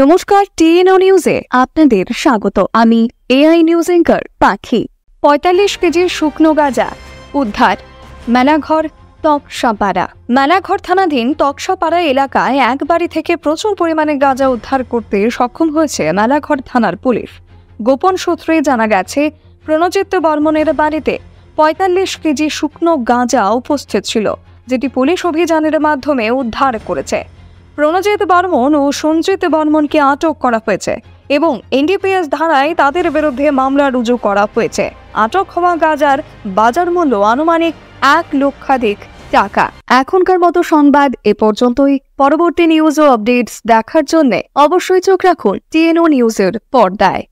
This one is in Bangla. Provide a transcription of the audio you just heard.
নমস্কার, টিএনও নিউজে আপনাদের স্বাগত। আমি এআই নিউজ অ্যাঙ্কার পাখি। ৪৫ কেজি শুকনো গাঁজা উদ্ধার মেলাঘর তকসাপাড়া। মেলাঘর থানাধীন তকসাপাড়া এলাকায় এক বাড়ি থেকে প্রচুর পরিমাণে গাঁজা উদ্ধার করতে সক্ষম হয়েছে মেলাঘর থানার পুলিশ। গোপন সূত্রে জানা গেছে, প্রণজিৎ বর্মনের বাড়িতে ৪৫ কেজি শুকনো গাঁজা উপস্থিত ছিল, যেটি পুলিশ অভিযানের মাধ্যমে উদ্ধার করেছে। প্রণজিৎ বর্মন ও সঞ্জিত বর্মনকে আটক করা হয়েছে এবং এনডিপিএস ধারায় তাদের বিরুদ্ধে মামলা রুজু করা হয়েছে। আটক হওয়া গাঁজার বাজার মূল্য আনুমানিক ১ লক্ষাধিক টাকা। এখনকার মতো সংবাদ এ পর্যন্তই। পরবর্তী নিউজ ও আপডেটস দেখার জন্য অবশ্যই চোখ রাখুন টিএনও নিউজের পর্দায়।